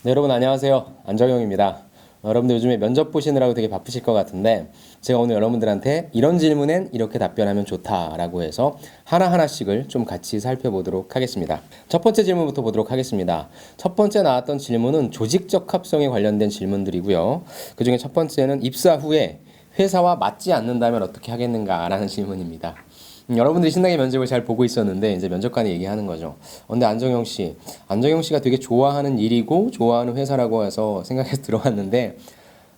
네, 여러분 안녕하세요. 안정영입니다. 여러분들 요즘에 면접 보시느라고 되게 바쁘실 것 같은데 제가 오늘 여러분들한테 이런 질문엔 이렇게 답변하면 좋다라고 해서 하나하나씩을 좀 같이 살펴보도록 하겠습니다. 첫 번째 질문부터 보도록 하겠습니다. 첫 번째 나왔던 질문은 조직적 합성에 관련된 질문들이고요. 그중에 첫 번째는 입사 후에 회사와 맞지 않는다면 어떻게 하겠는가라는 질문입니다. 여러분들이 신나게 면접을 잘 보고 있었는데 이제 면접관이 얘기하는 거죠. 근데 안정영 씨가 되게 좋아하는 일이고 좋아하는 회사라고 해서 생각해서 들어왔는데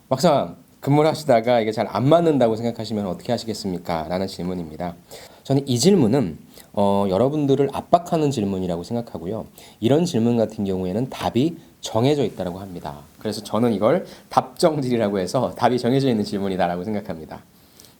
막상 근무를 하시다가 이게 잘 안 맞는다고 생각하시면 어떻게 하시겠습니까? 라는 질문입니다. 저는 이 질문은 여러분들을 압박하는 질문이라고 생각하고요. 이런 질문 같은 경우에는 답이 정해져 있다고 합니다. 그래서 저는 이걸 답정질이라고 해서 답이 정해져 있는 질문이다라고 생각합니다.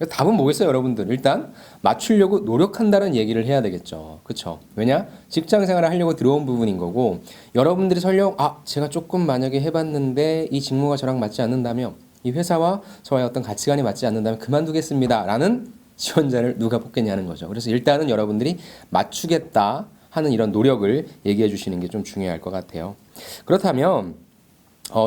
답은 뭐겠어요, 여러분들? 일단 맞추려고 노력한다는 얘기를 해야 되겠죠. 그렇죠? 왜냐? 직장 생활을 하려고 들어온 부분인 거고 여러분들이 설령 제가 조금 만약에 해봤는데 이 직무가 저랑 맞지 않는다면 이 회사와 저의 어떤 가치관이 맞지 않는다면 그만두겠습니다. 라는 지원자를 누가 뽑겠냐는 거죠. 그래서 일단은 여러분들이 맞추겠다 하는 이런 노력을 얘기해 주시는 게 좀 중요할 것 같아요. 그렇다면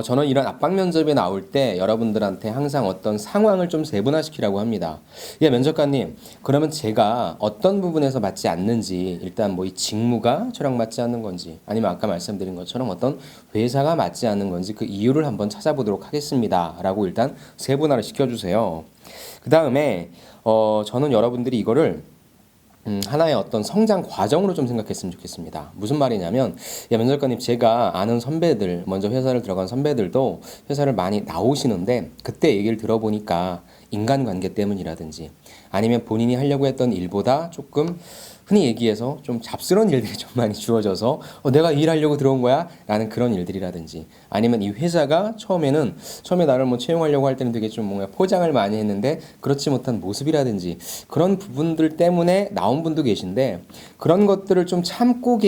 저는 이런 압박 면접에 나올 때 여러분들한테 항상 어떤 상황을 좀 세분화시키라고 합니다. 예, 면접관님, 그러면 제가 어떤 부분에서 맞지 않는지, 일단 뭐 이 직무가 저랑 맞지 않는 건지, 아니면 아까 말씀드린 것처럼 어떤 회사가 맞지 않는 건지 그 이유를 한번 찾아보도록 하겠습니다. 라고 일단 세분화를 시켜주세요. 그 다음에, 저는 여러분들이 이거를 하나의 어떤 성장 과정으로 좀 생각했으면 좋겠습니다. 무슨 말이냐면, 야, 면접관님, 제가 아는 선배들, 먼저 회사를 들어간 선배들도 회사를 많이 나오시는데, 그때 얘기를 들어보니까 인간관계 때문이라든지, 아니면 본인이 하려고 했던 일보다 조금 흔히 얘기해서 좀 잡스러운 일들이 좀 많이 주어져서 내가 이 일하려고 들어온 거야? 라는 그런 일들이라든지, 아니면 이 회사가 처음에 나를 뭐 채용하려고 할 때는 되게 좀 뭔가 포장을 많이 했는데 그렇지 못한 모습이라든지 그런 부분들 때문에 나온 분도 계신데, 그런 것들을 좀 참고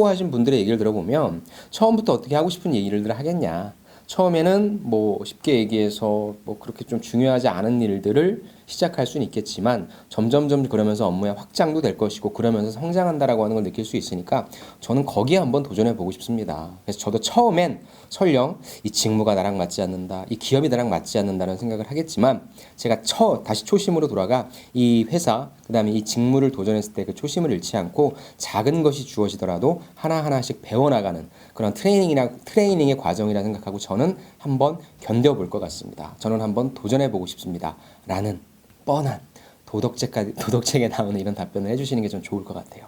하신 분들의 얘기를 들어보면 처음부터 어떻게 하고 싶은 얘기를 하겠냐. 처음에는 뭐 쉽게 얘기해서 뭐 그렇게 좀 중요하지 않은 일들을 시작할 수는 있겠지만 점점점 그러면서 업무의 확장도 될 것이고 그러면서 성장한다라고 하는 걸 느낄 수 있으니까 저는 거기에 한번 도전해 보고 싶습니다. 그래서 저도 처음엔 설령 이 직무가 나랑 맞지 않는다, 이 기업이 나랑 맞지 않는다는 생각을 하겠지만 제가 다시 초심으로 돌아가 이 회사, 그다음에 이 직무를 도전했을 때 그 초심을 잃지 않고 작은 것이 주어지더라도 하나하나씩 배워나가는 그런 트레이닝의 과정이라 생각하고 저는 한번 견뎌볼 것 같습니다. 저는 한번 도전해 보고 싶습니다. 라는 뻔한 도덕책에 나오는 이런 답변을 해주시는 게 좀 좋을 것 같아요.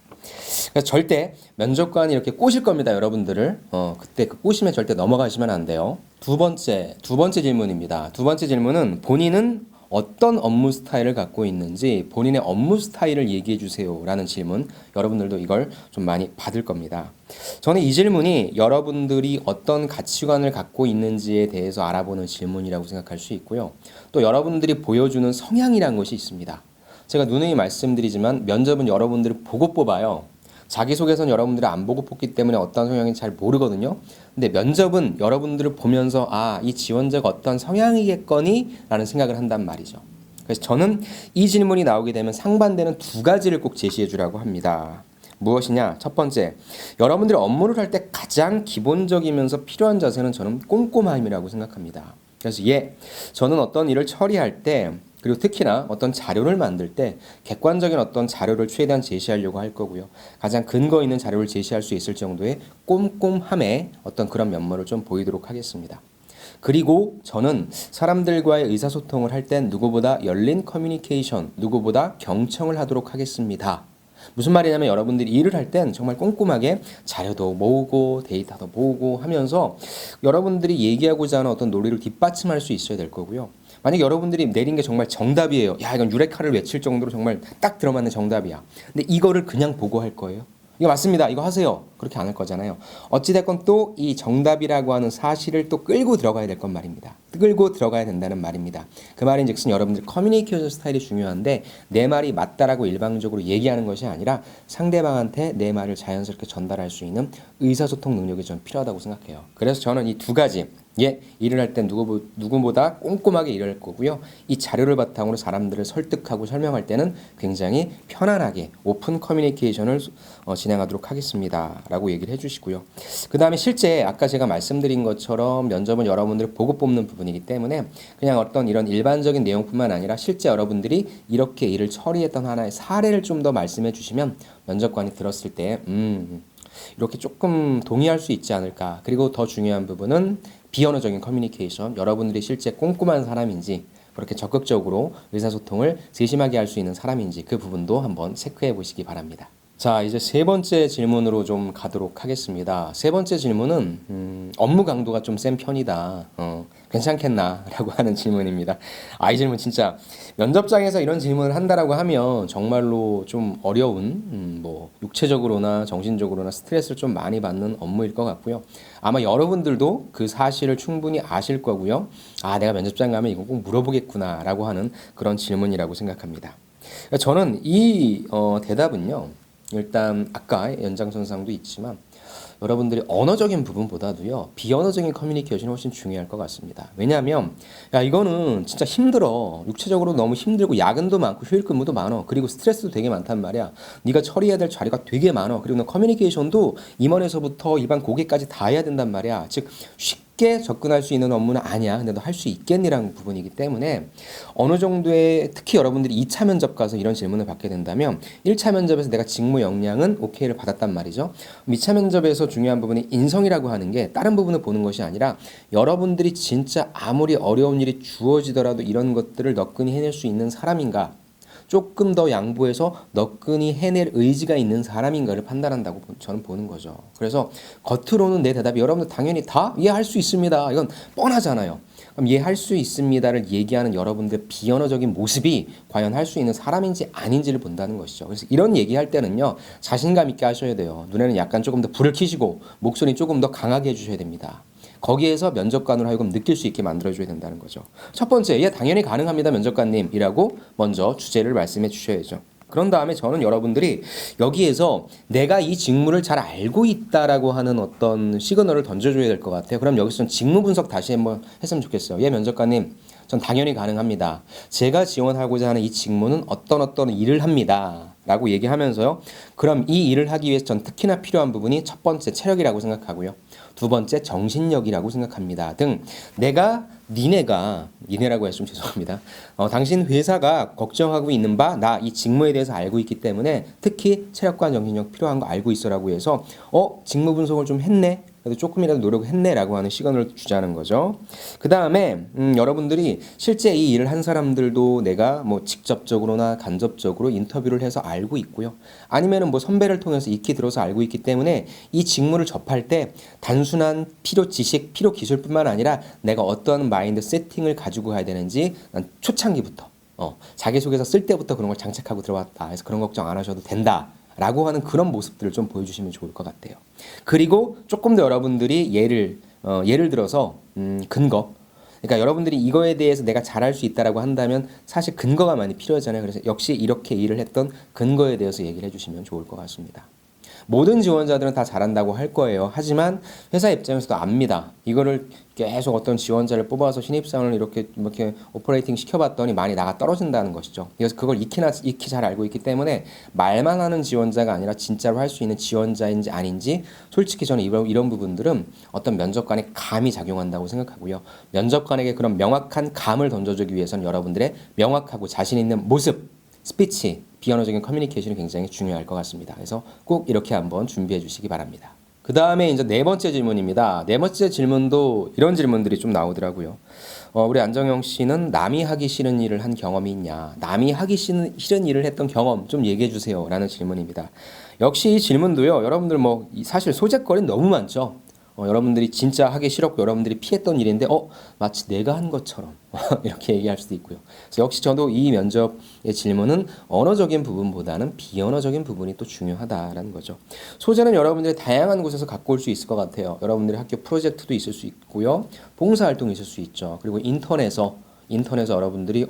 그래서 절대 면접관이 이렇게 꼬실 겁니다, 여러분들을. 그때 그 꼬심에 절대 넘어가시면 안 돼요. 두 번째 질문입니다. 두 번째 질문은 본인은 어떤 업무 스타일을 갖고 있는지 본인의 업무 스타일을 얘기해 주세요 라는 질문, 여러분들도 이걸 좀 많이 받을 겁니다. 저는 이 질문이 여러분들이 어떤 가치관을 갖고 있는지에 대해서 알아보는 질문이라고 생각할 수 있고요. 또 여러분들이 보여주는 성향이라는 것이 있습니다. 제가 누누이 말씀드리지만 면접은 여러분들을 보고 뽑아요. 자기소개서는 여러분들이 안 보고 뽑기 때문에 어떤 성향인지 잘 모르거든요. 근데 면접은 여러분들을 보면서 이 지원자가 어떤 성향이겠거니? 라는 생각을 한단 말이죠. 그래서 저는 이 질문이 나오게 되면 상반되는 두 가지를 꼭 제시해 주라고 합니다. 무엇이냐? 첫 번째, 여러분들이 업무를 할 때 가장 기본적이면서 필요한 자세는 저는 꼼꼼함이라고 생각합니다. 그래서 저는 어떤 일을 처리할 때, 그리고 특히나 어떤 자료를 만들 때 객관적인 어떤 자료를 최대한 제시하려고 할 거고요. 가장 근거 있는 자료를 제시할 수 있을 정도의 꼼꼼함의 어떤 그런 면모를 좀 보이도록 하겠습니다. 그리고 저는 사람들과의 의사소통을 할 땐 누구보다 열린 커뮤니케이션, 누구보다 경청을 하도록 하겠습니다. 무슨 말이냐면 여러분들이 일을 할 땐 정말 꼼꼼하게 자료도 모으고 데이터도 모으고 하면서 여러분들이 얘기하고자 하는 어떤 논리를 뒷받침할 수 있어야 될 거고요. 만약에 여러분들이 내린 게 정말 정답이에요. 야, 이건 유레카를 외칠 정도로 정말 딱 들어맞는 정답이야. 근데 이거를 그냥 보고 할 거예요? 이거 맞습니다. 이거 하세요. 그렇게 안 할 거잖아요. 어찌됐건 또 이 정답이라고 하는 사실을 또 끌고 들어가야 될 건 말입니다. 끌고 들어가야 된다는 말입니다. 그 말인즉슨 여러분들 커뮤니케이션 스타일이 중요한데 내 말이 맞다라고 일방적으로 얘기하는 것이 아니라 상대방한테 내 말을 자연스럽게 전달할 수 있는 의사소통 능력이 좀 필요하다고 생각해요. 그래서 저는 이 두 가지 일을 할 땐 누구보다 꼼꼼하게 일을 할 거고요. 이 자료를 바탕으로 사람들을 설득하고 설명할 때는 굉장히 편안하게 오픈 커뮤니케이션을 진행하도록 하겠습니다. 라고 얘기를 해주시고요. 그 다음에 실제 아까 제가 말씀드린 것처럼 면접은 여러분들을 보고 뽑는 부분이기 때문에 그냥 어떤 이런 일반적인 내용뿐만 아니라 실제 여러분들이 이렇게 일을 처리했던 하나의 사례를 좀 더 말씀해 주시면 면접관이 들었을 때 이렇게 조금 동의할 수 있지 않을까. 그리고 더 중요한 부분은 비언어적인 커뮤니케이션, 여러분들이 실제 꼼꼼한 사람인지 그렇게 적극적으로 의사소통을 세심하게 할 수 있는 사람인지 그 부분도 한번 체크해 보시기 바랍니다. 자, 이제 세 번째 질문으로 좀 가도록 하겠습니다. 세 번째 질문은 업무 강도가 좀 센 편이다. 괜찮겠나? 라고 하는 질문입니다. 이 질문 진짜 면접장에서 이런 질문을 한다라고 하면 정말로 좀 어려운 뭐 육체적으로나 정신적으로나 스트레스를 좀 많이 받는 업무일 것 같고요. 아마 여러분들도 그 사실을 충분히 아실 거고요. 내가 면접장 가면 이거 꼭 물어보겠구나 라고 하는 그런 질문이라고 생각합니다. 저는 이 대답은요. 일단 아까 연장선상도 있지만 여러분들이 언어적인 부분보다도요 비언어적인 커뮤니케이션이 훨씬 중요할 것 같습니다. 왜냐하면 이거는 진짜 힘들어. 육체적으로 너무 힘들고 야근도 많고 휴일 근무도 많어. 그리고 스트레스도 되게 많단 말이야. 네가 처리해야 될 자료가 되게 많어. 그리고 너 커뮤니케이션도 임원에서부터 일반 고객까지 다 해야 된단 말이야. 즉 쉽게 접근할 수 있는 업무는 아니야. 근데 너 할 수 있겠니라는 부분이기 때문에 어느 정도의 특히 여러분들이 2차 면접 가서 이런 질문을 받게 된다면 1차 면접에서 내가 직무 역량은 오케이를 받았단 말이죠. 2차 면접에서 중요한 부분이 인성이라고 하는 게 다른 부분을 보는 것이 아니라 여러분들이 진짜 아무리 어려운 일이 주어지더라도 이런 것들을 너끈히 해낼 수 있는 사람인가, 조금 더 양보해서 너끈히 해낼 의지가 있는 사람인가를 판단한다고 저는 보는 거죠. 그래서 겉으로는 내 대답이 여러분들 당연히 다 이해할 수 있습니다. 이건 뻔하잖아요. 그럼 이해할 수 있습니다를 얘기하는 여러분들 비언어적인 모습이 과연 할 수 있는 사람인지 아닌지를 본다는 것이죠. 그래서 이런 얘기할 때는요. 자신감 있게 하셔야 돼요. 눈에는 약간 조금 더 불을 켜시고 목소리 조금 더 강하게 해주셔야 됩니다. 거기에서 면접관으로 하여금 느낄 수 있게 만들어줘야 된다는 거죠. 첫 번째, 당연히 가능합니다, 면접관님이라고 먼저 주제를 말씀해 주셔야죠. 그런 다음에 저는 여러분들이 여기에서 내가 이 직무를 잘 알고 있다라고 하는 어떤 시그널을 던져줘야 될 것 같아요. 그럼 여기서 직무 분석 다시 한번 했으면 좋겠어요. 면접관님, 전 당연히 가능합니다. 제가 지원하고자 하는 이 직무는 어떤 일을 합니다. 라고 얘기하면서요. 그럼 이 일을 하기 위해서 전 특히나 필요한 부분이 첫 번째 체력이라고 생각하고요. 두 번째 정신력이라고 생각합니다. 등 내가 니네라고 해서 좀 죄송합니다. 당신 회사가 걱정하고 있는 바 나 이 직무에 대해서 알고 있기 때문에 특히 체력과 정신력 필요한 거 알고 있어라고 해서 직무 분석을 좀 했네. 그래도 조금이라도 노력했네라고 하는 시간을 주자는 거죠. 그 다음에 여러분들이 실제 이 일을 한 사람들도 내가 뭐 직접적으로나 간접적으로 인터뷰를 해서 알고 있고요. 아니면은 뭐 선배를 통해서 익히 들어서 알고 있기 때문에 이 직무를 접할 때 단순한 필요 지식, 필요 기술뿐만 아니라 내가 어떤 마인드 세팅을 가지고 가야 되는지 난 초창기부터 자기소개서 쓸 때부터 그런 걸 장착하고 들어왔다. 그래서 그런 걱정 안 하셔도 된다. 라고 하는 그런 모습들을 좀 보여주시면 좋을 것 같아요. 그리고 조금 더 여러분들이 예를 들어서 근거. 그러니까 여러분들이 이거에 대해서 내가 잘할 수 있다라고 한다면 사실 근거가 많이 필요하잖아요. 그래서 역시 이렇게 일을 했던 근거에 대해서 얘기를 해주시면 좋을 것 같습니다. 모든 지원자들은 다 잘한다고 할 거예요. 하지만 회사 입장에서도 압니다. 이거를 계속 어떤 지원자를 뽑아서 신입사원을 이렇게 오퍼레이팅 시켜봤더니 많이 나가 떨어진다는 것이죠. 그래서 그걸 익히 잘 알고 있기 때문에 말만 하는 지원자가 아니라 진짜로 할 수 있는 지원자인지 아닌지 솔직히 저는 이런 부분들은 어떤 면접관의 감이 작용한다고 생각하고요. 면접관에게 그런 명확한 감을 던져주기 위해서는 여러분들의 명확하고 자신 있는 모습, 스피치, 비언어적인 커뮤니케이션이 굉장히 중요할 것 같습니다. 그래서 꼭 이렇게 한번 준비해 주시기 바랍니다. 그 다음에 이제 네 번째 질문입니다. 네 번째 질문도 이런 질문들이 좀 나오더라고요. 우리 안정영 씨는 남이 하기 싫은 일을 한 경험이 있냐? 남이 하기 싫은 일을 했던 경험 좀 얘기해 주세요. 라는 질문입니다. 역시 이 질문도요. 여러분들 사실 소재거리는 너무 많죠. 여러분들이 진짜 하기 싫었고 여러분들이 피했던 일인데 마치 내가 한 것처럼 이렇게 얘기할 수도 있고요. 그래서 역시 저도 이 면접의 질문은 언어적인 부분보다는 비언어적인 부분이 또 중요하다라는 거죠. 소재는 여러분들이 다양한 곳에서 갖고 올 수 있을 것 같아요. 여러분들이 학교 프로젝트도 있을 수 있고요. 봉사활동이 있을 수 있죠. 그리고 인턴에서 여러분들이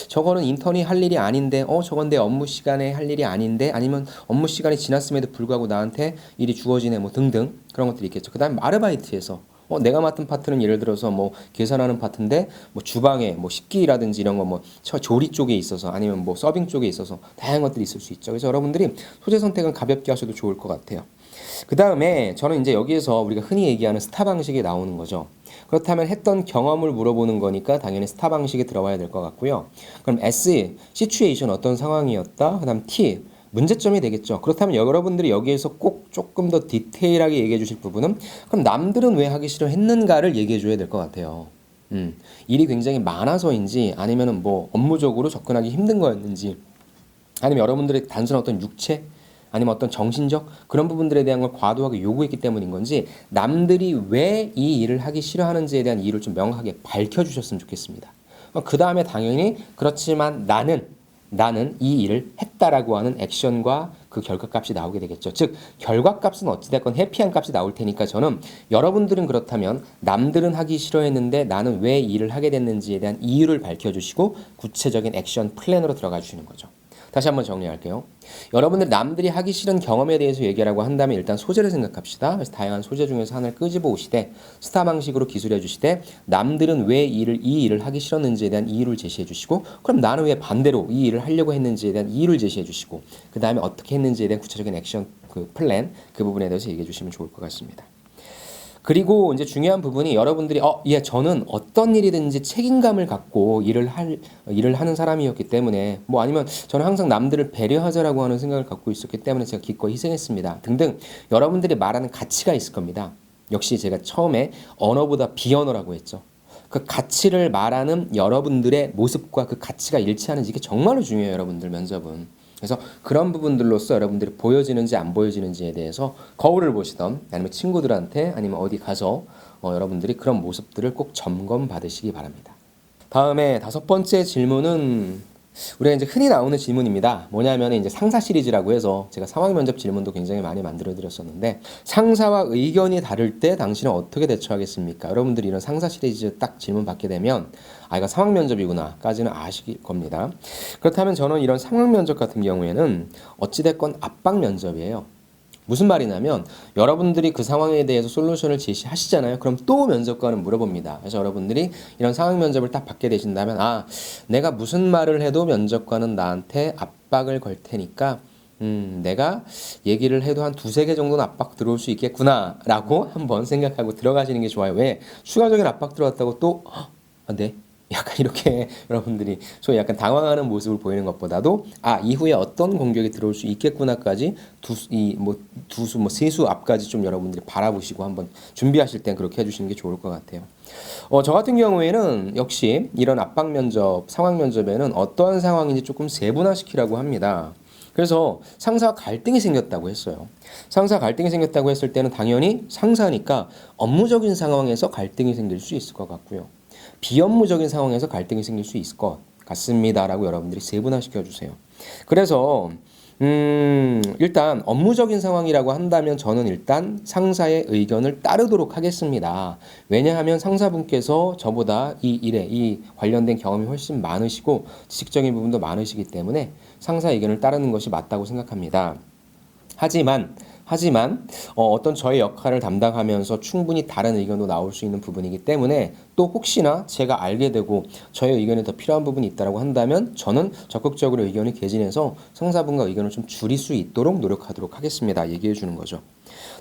저거는 인턴이 할 일이 아닌데 저건 내 업무 시간에 할 일이 아닌데 아니면 업무 시간이 지났음에도 불구하고 나한테 일이 주어지네 뭐 등등 그런 것들이 있겠죠. 그다음에 아르바이트에서 내가 맡은 파트는 예를 들어서 뭐 계산하는 파트인데 뭐 주방에 뭐 식기라든지 이런 거 뭐 조리 쪽에 있어서 아니면 뭐 서빙 쪽에 있어서 다양한 것들이 있을 수 있죠. 그래서 여러분들이 소재 선택은 가볍게 하셔도 좋을 것 같아요. 그 다음에 저는 이제 여기에서 우리가 흔히 얘기하는 스타 방식이 나오는 거죠. 그렇다면 했던 경험을 물어보는 거니까 당연히 스타 방식에 들어와야 될 것 같고요. 그럼 S, 시츄에이션 어떤 상황이었다. 그 다음 T, 문제점이 되겠죠. 그렇다면 여러분들이 여기에서 꼭 조금 더 디테일하게 얘기해 주실 부분은 그럼 남들은 왜 하기 싫어했는가를 얘기해 줘야 될 것 같아요. 일이 굉장히 많아서인지 아니면은 뭐 업무적으로 접근하기 힘든 거였는지 아니면 여러분들의 단순한 어떤 육체 아니면 어떤 정신적 그런 부분들에 대한 걸 과도하게 요구했기 때문인 건지 남들이 왜 이 일을 하기 싫어하는지에 대한 이유를 좀 명확하게 밝혀주셨으면 좋겠습니다. 그 다음에 당연히 그렇지만 나는 이 일을 했다라고 하는 액션과 그 결과값이 나오게 되겠죠. 즉 결과값은 어찌됐건 해피한 값이 나올 테니까 저는 여러분들은 그렇다면 남들은 하기 싫어했는데 나는 왜 이 일을 하게 됐는지에 대한 이유를 밝혀주시고 구체적인 액션 플랜으로 들어가 주시는 거죠. 다시 한번 정리할게요. 여러분들 남들이 하기 싫은 경험에 대해서 얘기하라고 한다면 일단 소재를 생각합시다. 그래서 다양한 소재 중에서 하나를 끄집어 오시되 스타 방식으로 기술해 주시되 남들은 왜 이 일을 하기 싫었는지에 대한 이유를 제시해 주시고 그럼 나는 왜 반대로 이 일을 하려고 했는지에 대한 이유를 제시해 주시고 그 다음에 어떻게 했는지에 대한 구체적인 액션 그 플랜 그 부분에 대해서 얘기해 주시면 좋을 것 같습니다. 그리고 이제 중요한 부분이 여러분들이 저는 어떤 일이든지 책임감을 갖고 일을 하는 사람이었기 때문에 뭐 아니면 저는 항상 남들을 배려하자라고 하는 생각을 갖고 있었기 때문에 제가 기꺼이 희생했습니다. 등등 여러분들이 말하는 가치가 있을 겁니다. 역시 제가 처음에 언어보다 비언어라고 했죠. 그 가치를 말하는 여러분들의 모습과 그 가치가 일치하는지 이게 정말로 중요해요, 여러분들 면접은. 그래서 그런 부분들로서 여러분들이 보여지는지 안 보여지는지에 대해서 거울을 보시던 아니면 친구들한테 아니면 어디 가서 여러분들이 그런 모습들을 꼭 점검 받으시기 바랍니다. 다음에 5번째 질문은 우리가 이제 흔히 나오는 질문입니다. 뭐냐면 이제 상사 시리즈라고 해서 제가 상황 면접 질문도 굉장히 많이 만들어 드렸었는데 상사와 의견이 다를 때 당신은 어떻게 대처하겠습니까? 여러분들이 이런 상사 시리즈 딱 질문 받게 되면 이거 상황 면접이구나까지는 아실 겁니다. 그렇다면 저는 이런 상황 면접 같은 경우에는 어찌됐건 압박 면접이에요. 무슨 말이냐면 여러분들이 그 상황에 대해서 솔루션을 제시하시잖아요. 그럼 또 면접관은 물어봅니다. 그래서 여러분들이 이런 상황 면접을 딱 받게 되신다면 내가 무슨 말을 해도 면접관은 나한테 압박을 걸 테니까 내가 얘기를 해도 한 2-3개 정도는 압박 들어올 수 있겠구나 라고 한번 생각하고 들어가시는 게 좋아요. 왜? 추가적인 압박 들어왔다고 또 네? 약간 이렇게 여러분들이 소위 약간 당황하는 모습을 보이는 것보다도 이후에 어떤 공격이 들어올 수 있겠구나까지 세수 앞까지 좀 여러분들이 바라보시고 한번 준비하실 땐 그렇게 해주시는 게 좋을 것 같아요. 저 같은 경우에는 역시 이런 압박 면접, 상황 면접에는 어떠한 상황인지 조금 세분화시키라고 합니다. 그래서 상사와 갈등이 생겼다고 했어요. 상사 갈등이 생겼다고 했을 때는 당연히 상사니까 업무적인 상황에서 갈등이 생길 수 있을 것 같고요. 비업무적인 상황에서 갈등이 생길 수 있을 것 같습니다 라고 여러분들이 세분화시켜 주세요. 그래서 일단 업무적인 상황이라고 한다면 저는 일단 상사의 의견을 따르도록 하겠습니다. 왜냐하면 상사분께서 저보다 이 일에 이 관련된 경험이 훨씬 많으시고 지식적인 부분도 많으시기 때문에 상사 의견을 따르는 것이 맞다고 생각합니다. 하지만 어떤 저의 역할을 담당하면서 충분히 다른 의견도 나올 수 있는 부분이기 때문에 또 혹시나 제가 알게 되고 저의 의견이 더 필요한 부분이 있다고 한다면 저는 적극적으로 의견을 개진해서 상사분과 의견을 좀 줄일 수 있도록 노력하도록 하겠습니다. 얘기해 주는 거죠.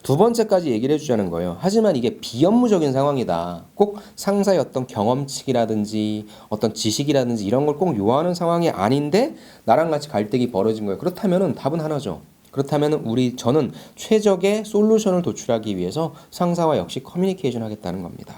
2번째까지 얘기를 해주자는 거예요. 하지만 이게 비업무적인 상황이다. 꼭 상사의 어떤 경험치라든지 어떤 지식이라든지 이런 걸 꼭 요하는 상황이 아닌데 나랑 같이 갈등이 벌어진 거예요. 그렇다면 답은 하나죠. 그렇다면 저는 최적의 솔루션을 도출하기 위해서 상사와 역시 커뮤니케이션 하겠다는 겁니다.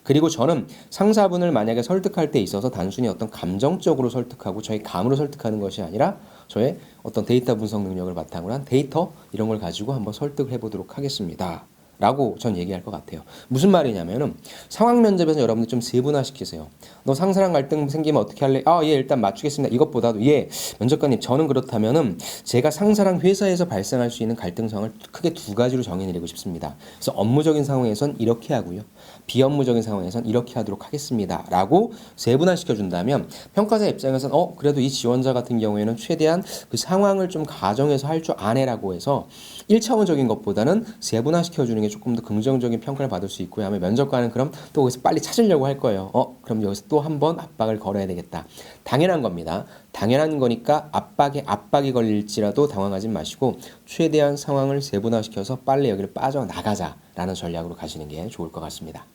그리고 저는 상사분을 만약에 설득할 때 있어서 단순히 어떤 감정적으로 설득하고 저의 감으로 설득하는 것이 아니라 저의 어떤 데이터 분석 능력을 바탕으로 한 데이터 이런 걸 가지고 한번 설득을 해보도록 하겠습니다. 라고 전 얘기할 것 같아요. 무슨 말이냐면은 상황 면접에서 여러분들 좀 세분화시키세요. 너 상사랑 갈등 생기면 어떻게 할래? 아, 예, 일단 맞추겠습니다. 이것보다도 예, 면접관님 저는 그렇다면은 제가 상사랑 회사에서 발생할 수 있는 갈등 상황을 크게 두 가지로 정해내리고 싶습니다. 그래서 업무적인 상황에선 이렇게 하고요. 비업무적인 상황에선 이렇게 하도록 하겠습니다. 라고 세분화시켜 준다면 평가자 입장에서는 그래도 이 지원자 같은 경우에는 최대한 그 상황을 좀 가정해서 할 줄 아네라고 해서 1차원적인 것보다는 세분화시켜 주는 게 조금 더 긍정적인 평가를 받을 수 있고요. 하면 면접관은 그럼 또 거기서 빨리 찾으려고 할 거예요. 그럼 여기서 또 한 번 압박을 걸어야 되겠다. 당연한 겁니다. 당연한 거니까 압박이 걸릴지라도 당황하지 마시고 최대한 상황을 세분화시켜서 빨리 여기를 빠져나가자라는 전략으로 가시는 게 좋을 것 같습니다.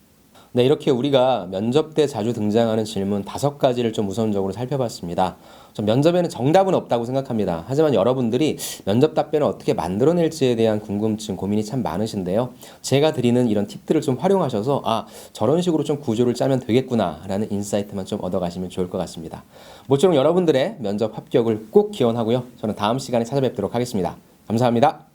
네, 이렇게 우리가 면접 때 자주 등장하는 질문 5가지를 좀 우선적으로 살펴봤습니다. 전 면접에는 정답은 없다고 생각합니다. 하지만 여러분들이 면접 답변을 어떻게 만들어낼지에 대한 궁금증, 고민이 참 많으신데요. 제가 드리는 이런 팁들을 좀 활용하셔서 저런 식으로 좀 구조를 짜면 되겠구나라는 인사이트만 좀 얻어가시면 좋을 것 같습니다. 모쪼록 여러분들의 면접 합격을 꼭 기원하고요. 저는 다음 시간에 찾아뵙도록 하겠습니다. 감사합니다.